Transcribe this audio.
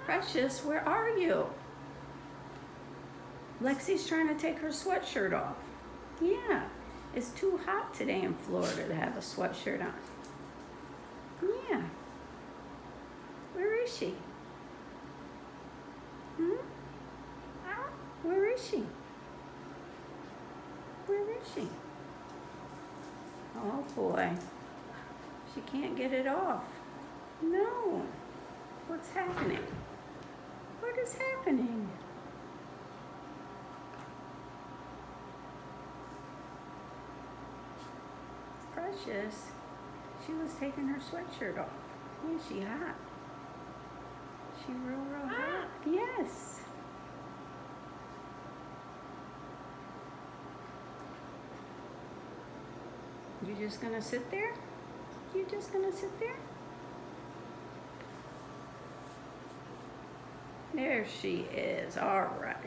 Precious, where are you? Lexi's trying to take her sweatshirt off. Yeah, it's too hot today in Florida to have a sweatshirt on. Yeah. Where is she? Where is she? Where is she? Oh boy. She can't get it off. No. What's happening? What is happening? Precious. She was taking her sweatshirt off. Yeah, she hot. She real hot. Yes. You just gonna sit there? You just gonna sit there? There she is. All right.